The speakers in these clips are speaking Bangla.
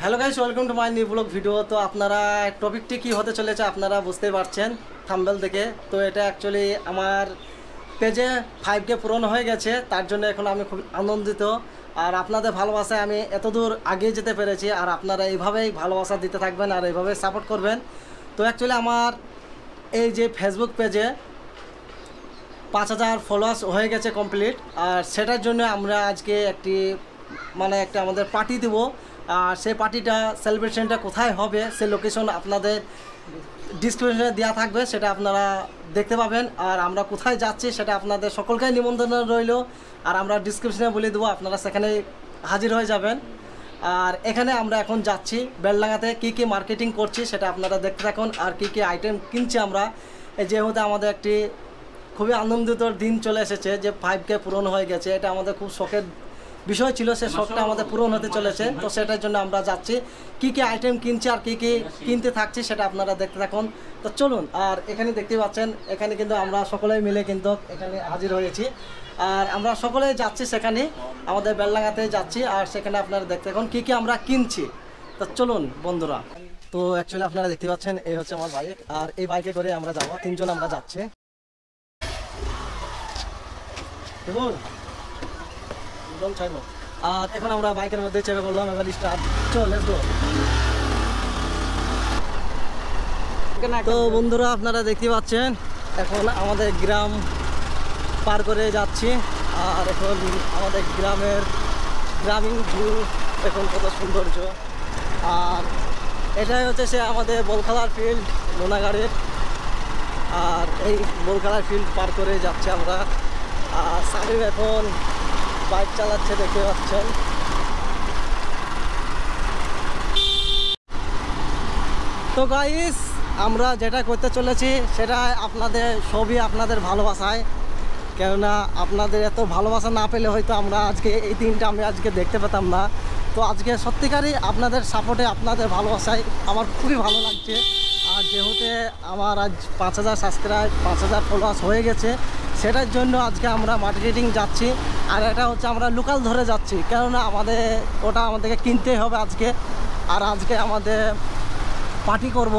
Hello guys, welcome to my new blog video. তো আপনারা টপিকটি কি হতে চলেছে আপনারা বুঝতেই পারছেন থাম্বনেল দেখে। তো এটা অ্যাকচুয়ালি আমার পেজে 5K পূরণ হয়ে গেছে, তার জন্য এখন আমি খুব আনন্দিত। আর আপনাদের ভালোবাসায় আমি এতদূর এগিয়ে যেতে পেরেছি, আর আপনারা এইভাবেই ভালোবাসা দিতে থাকবেন আর এইভাবেই সাপোর্ট করবেন। তো অ্যাকচুয়ালি আমার এই যে ফেসবুক পেজে 5000 ফলোয়ার্স হয়ে গেছে কমপ্লিট, আর সেটার জন্য আমরা আজকে একটা আমাদের পার্টি দেবো। আর সেই পার্টিটা সেলিব্রেশনটা কোথায় হবে সেই লোকেশন আপনাদের ডিসক্রিপশনে দেওয়া থাকবে, সেটা আপনারা দেখতে পাবেন। আর আমরা কোথায় যাচ্ছি সেটা আপনাদের সকলকেই নিমন্ত্রণ রইল, আর আমরা ডিসক্রিপশনে বলে দেবো, আপনারা সেখানে হাজির হয়ে যাবেন। আর এখানে আমরা এখন যাচ্ছি বেলডাঙ্গাতে, কী মার্কেটিং করছি সেটা আপনারা দেখতে থাকুন, আর কী আইটেম কিনছি আমরা। যেহেতু আমাদের একটি খুবই আনন্দিত দিন চলে এসেছে যে 5K পূরণ হয়ে গেছে, এটা আমাদের খুব শখের বিষয় ছিল, সে শখটা আমাদের পূরণ হতে চলেছে। তো সেটার জন্য আমরা যাচ্ছি, কী আইটেম কিনছি আর কী কিনতে থাকছি সেটা আপনারা দেখতে থাকুন। তো চলুন। আর এখানে দেখতে পাচ্ছেন, এখানে কিন্তু আমরা সকলেই মিলে কিন্তু এখানে হাজির হয়েছি, আর আমরা সকলেই যাচ্ছি সেখানে, আমাদের বেলডাঙ্গাতে যাচ্ছি। আর সেখানে আপনারা দেখতে থাকুন কী আমরা কিনছি। তো চলুন বন্ধুরা। তো অ্যাকচুয়ালি আপনারা দেখতে পাচ্ছেন এই হচ্ছে আমার বাইক, আর এই বাইকে করে আমরা যাবো, 3 জন আমরা যাচ্ছি। আর এখন আমরা বাইকের মধ্যে চেপে পড়লাম, এবার স্টার্ট, চল লেটস গো। তো বন্ধুরা আপনারা দেখতে পাচ্ছেন এখন আমাদের গ্রাম পার করে যাচ্ছি, আর এখন আমাদের গ্রামীণ ভিউ এখন কত সৌন্দর্য। আর এটাই হচ্ছে সে আমাদের বলখেলার ফিল্ড লোনাগাড়ের, আর এই বলখেলার ফিল্ড পার করে যাচ্ছি আমরা। আর সাকিব এখন বাইক চালাচ্ছে, দেখতে পাচ্ছেন। তো গাইস, আমরা যেটা করতে চলেছি সেটা সবই আপনাদের ভালোবাসায়, কেননা আপনাদের এত ভালোবাসা না পেলে হয়তো আমরা আজকে এই দিনটা আমি আজকে দেখতে পেতাম না। তো আজকে সত্যিকারই আপনাদের সাপোর্টে, আপনাদের ভালোবাসায় আমার খুবই ভালো লাগছে। আর যেহেতু আমার আজ 5000 সাবস্ক্রাইব, 5000 ফলোয়ার্স হয়ে গেছে, সেটার জন্য আজকে আমরা মার্কেটিং যাচ্ছি। আর এটা হচ্ছে আমরা লোকাল ধরে যাচ্ছি, কেননা ওটা আমাদেরকে কিনতেই হবে আজকে। আর আজকে আমাদের পার্টি করব,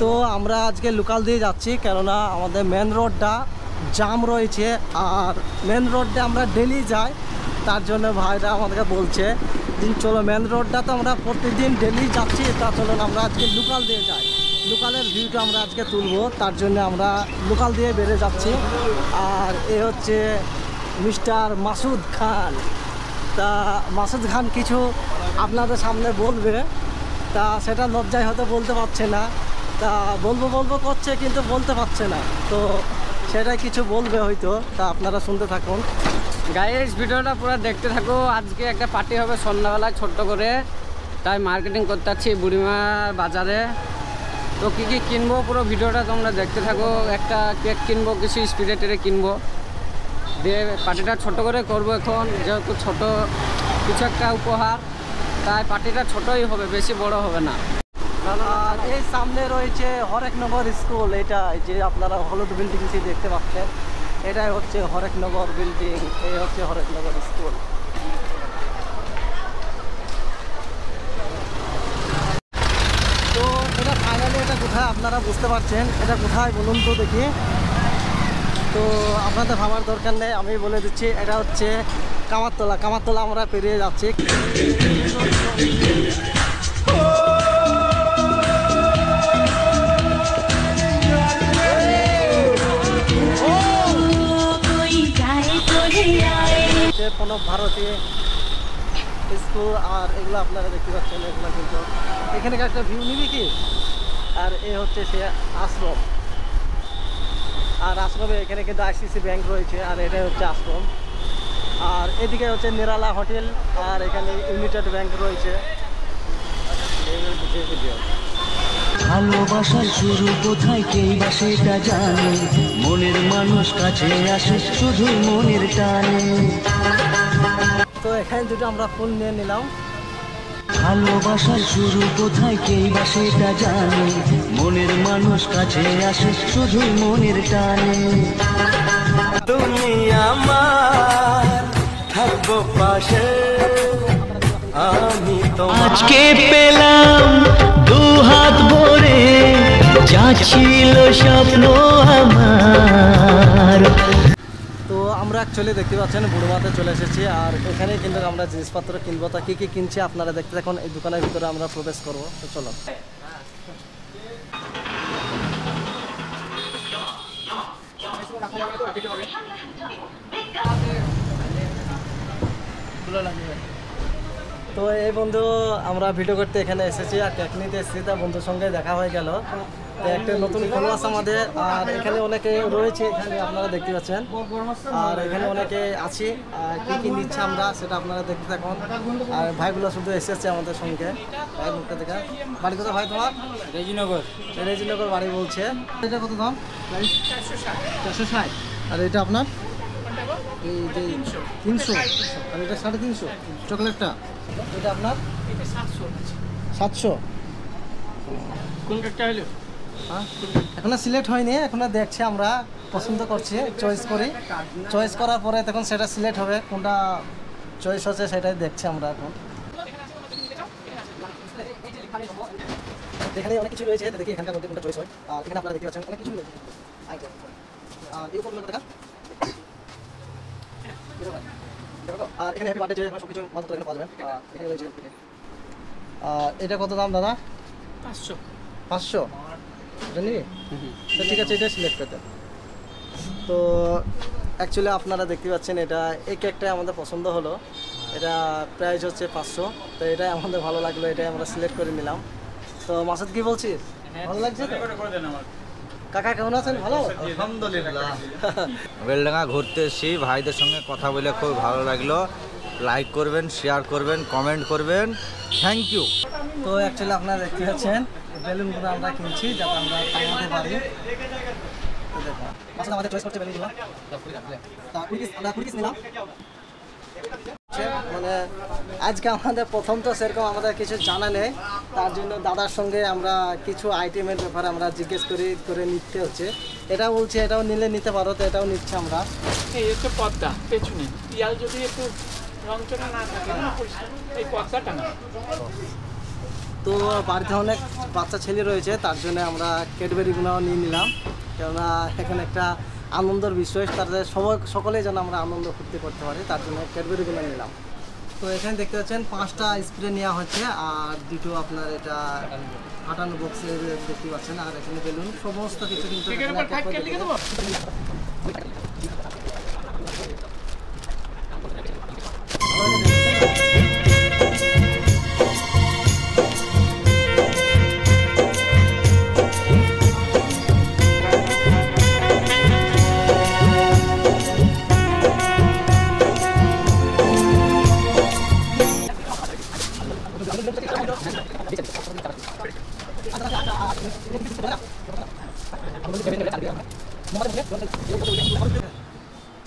তো আমরা আজকে লোকাল দিয়ে যাচ্ছি, কেননা আমাদের মেন রোডটা জাম রয়েছে। আর মেন রোডে আমরা ডেলি যাই, তার জন্য ভাইরা আমাদেরকে বলছে যে চলো মেন রোডটা তো আমরা প্রতিদিন ডেলি যাচ্ছি, তা চলুন আমরা আজকে লোকাল দিয়ে যাই, লোকালের ভিউটা আমরা আজকে তুলবো, তার জন্য আমরা লোকাল দিয়ে বেড়ে যাচ্ছি। আর এ হচ্ছে মিস্টার মাসুদ খান। তা মাসুদ খান কিছু আপনাদের সামনে বলবে, তা সেটা লজ্জায় হয়তো বলতে পারছে না, তা বলবো করছে কিন্তু বলতে পারছে না, তো সেটাই কিছু বলবে হয়তো, তা আপনারা শুনতে থাকুন। গাইস, ভিডিওটা পুরো দেখতে থাকো। আজকে একটা পার্টি হবে সন্ধ্যাবেলায় ছোট্ট করে, তাই মার্কেটিং করতে যাচ্ছি বুড়িমার বাজারে। তো কী কিনবো পুরো ভিডিওটা তোমরা দেখতে থাকো। একটা কেক কিনবো, কিছু স্পিরিটের কিনবো, দিয়ে পার্টিটা ছোট করে করব এখন, যেহেতু ছোট কিছু একটা উপহার, তাই পার্টিটা ছোটই হবে, বেশি বড় হবে না। আর এই সামনে রয়েছে হরেকনগর স্কুল, এটা যে আপনারা হলুদ বিল্ডিং দেখতে পাচ্ছেন, এটাই হচ্ছে হরেকনগর বিল্ডিং, এই হচ্ছে হরেকনগর স্কুল। তো এটা ফাইনালি এটা কোথায় আপনারা বুঝতে পারছেন, এটা কোথায় বলুন তো দেখি। তো আপনাদের ভাবার দরকার নেই, আমি বলে দিচ্ছি, এটা হচ্ছে কামারতলা আমরা পেরিয়ে যাচ্ছি। প্রণব ভারতী স্কুল, আর এগুলো আপনারা দেখতে পাচ্ছেন, এগুলো কিন্তু এখানে একটা ভিউ নিবি কি। আর এ হচ্ছে সে আশ্রম, আর আশ্রমে এখানে কিন্তু ICICI ব্যাংক রয়েছে, আর এটাই হচ্ছে আশ্রম। আর এদিকে হচ্ছে নিরালা হোটেল, আর এখানে ইউনাইটেড ব্যাংক রয়েছে। ভালোবাসার শুরু কোথায় কেই বা সেটা জানে, মনের মানুষ কাছে আসে শুধু মনের টানে। তো এখানে দুটো আমরা ফুল নিয়ে নিলাম। ভালোবাসার শুরু কোথায় কেই বা সেটা জানে, মনের মানুষ কাছে আসে শুধু মনের টানে। তুমি আমার থাকবো পাশে, আমি আজকে পেলাম দু হাত ভরে যা ছিল স্বপ্ন আমার। তো আমরা অ্যাকচুয়ালি দেখতে পাচ্ছেন বুড়োমাতে চলে এসেছি, আর এখানে কিন্তু আমরা জিনিসপত্র কিনবো। তা কী কী কিনছি আপনারা দেখতে থাকুন। এই দোকানের ভিতরে আমরা প্রবেশ করবো, তো চলো। তো এই বন্ধু আমরা ভিডিও করতে এখানে এসেছি আর কেক নিতে এসেছি, তা বন্ধুর সঙ্গে দেখা হয়ে গেল। তো একটা নতুন ফলোয়ার্স আমাদের, আর এখানে অনেকে রয়েছে, এখানে আপনারা দেখতে পাচ্ছেন। আর এখানে অনেকে আছি, আর কী কী নিচ্ছে আমরা সেটা আপনারা দেখতে থাকুন। আর ভাইগুলো শুধু এসেছে আমাদের সঙ্গে। ভাই মুখটা দেখা, বাড়ি কোথায় ভাই তোমার? রেজিনগর। রেজিনগর বাড়ি বলছে। এটা কত দাম? 460। আর এটা আপনার এই যে 300, আর এটা 350 চকলেটটা। এটা আপনার 700। কোনটা হলো? হ্যাঁ, এখনো সিলেক্ট হয়নি, এখনো দেখছি আমরা, পছন্দ করছি, চয়েস করি। চয়েস করার পরে তখন সেটা সিলেক্ট হবে, কোনটা চয়েস হচ্ছে সেটাই দেখছি আমরা এখন। এখানে অনেক কিছু রয়েছে, দেখি এখানকার মধ্যে কোনটা চয়েস হয়। আর এখানে আপনারা দেখতে পাচ্ছেন অনেক কিছু রয়েছে। আর এই উপর টাকা। আর এখানে হ্যাপি বার্থডে সব কিছু মাত্র এখানে পাওয়া যাবে। এখানে রয়েছে। এটা কত দাম দাদা? 500। 500 এটা নিবি? তো ঠিক আছে, এটা সিলেক্ট করতে। তো অ্যাকচুয়ালি আপনারা দেখতে পাচ্ছেন এটা এই কেকটাই আমাদের পছন্দ হলো। এটা প্রাইস হচ্ছে 500। তো এটাই আমাদের ভালো লাগলো, এটাই আমরা সিলেক্ট করে নিলাম। তো মাসুদ কি বলছিস, ভালো লাগছে তো? কাকা কেমন আছেন? ভালো আলহামদুলিল্লাহ। বেলডাঙ্গা ঘুরতে এসেছি, ভাইদের সঙ্গে কথা বলে খুব ভালো লাগলো। লাইক করবেন, শেয়ার করবেন, কমেন্ট করবেন। Thank you. তো অ্যাকচুয়ালি আপনারা দেখতে পাচ্ছেন বেলুনগুলো আমরা কিনছি যাতে আমরা টাঙাতে পারি। তো দেখো আসলে আমাদের চয়েস করছে বেলুনগুলো। আমরা কুড়ি পিস নিলাম। মানে আজকে আমাদের প্রথম, তো সেরকম আমাদের কিছু জানা নেই, তার জন্য দাদার সঙ্গে আমরা কিছু আইটেমের ব্যাপারে আমরা জিজ্ঞেস করে নিতে হচ্ছে। এটাও বলছে এটাও নিলে নিতে পারো, তো এটাও নিচ্ছে আমরা। এই হচ্ছে পদ্মা পেছনে, পিয়াল যদি একটু রংচনা না থাকে না, এই পদ্মাটা না। তো বাড়িতে অনেক বাচ্চা ছেলে রয়েছে, তার জন্য আমরা ক্যাডবেরিগুলো নিয়ে নিলাম, কেননা এখানে একটা আনন্দের বিষয়, তাদের সকলেই যেন আমরা আনন্দ ফুর্তি করতে পারি, তার জন্য ক্যাডবেরিগুলো নিলাম। তো এখানে দেখতে পাচ্ছেন 5টা স্প্রে নেওয়া হচ্ছে, আর দুটো আপনার এটা ফাটানো বক্সে দেখতে পাচ্ছেন। আর এখানে বেলুন সমস্ত কিছু কিন্তু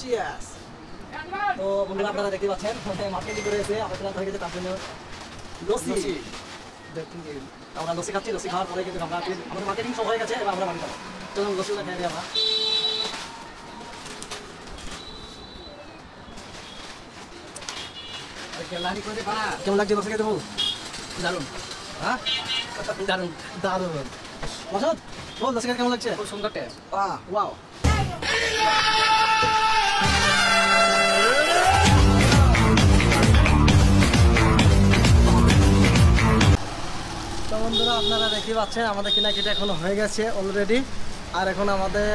Cheers! তো বন্ধুরা আপনারা দেখতে পাচ্ছেন মার্কেটিং করে এসে আমাদের হয়ে গেছে, তার জন্য লস্যি আমরা লস্যি খাচ্ছি। লস্যি খাওয়ার পরে কিন্তু আমরা আমাদের মার্কেটিং সব হয়ে গেছে, এবার আমরা বাড়ি যাবো। চলুন লস্যিটা খেয়ে দিই আমরা। কেমন লাগছে লস্যি খেতে বল? দারুন। হ্যাঁ দারুন দারুন। মাসুদ বল লস্যি খেতে কেমন লাগছে? খুব সুন্দর টেস্ট। ওয়াও। তো বন্ধুরা আপনারা দেখতে পাচ্ছেন আমাদের কেনাকাটা এখন হয়ে গেছে অলরেডি। আর এখন আমাদের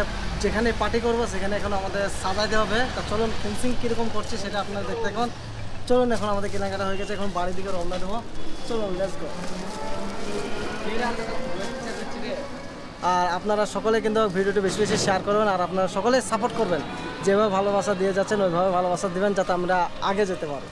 যেখানে পার্টি করবো সেখানে এখন আমাদের সাজাইতে হবে। তা চলুন ফেন্সিং কীরকম করছে সেটা আপনারা দেখতে এখন। চলুন এখন আমাদের কেনাকাটা হয়ে গেছে, এখন বাড়ির দিকে রওনা দেবো। চলুন লেটস গো। আর আপনারা সকলে কিন্তু ভিডিওটি বেশি বেশি শেয়ার করবেন, আর আপনারা সকলে সাপোর্ট করবেন। যেভাবে ভালোবাসা দিয়ে যাচ্ছেন ওইভাবে ভালোবাসা দিবেন, যাতে আমরা আগে যেতে পারি।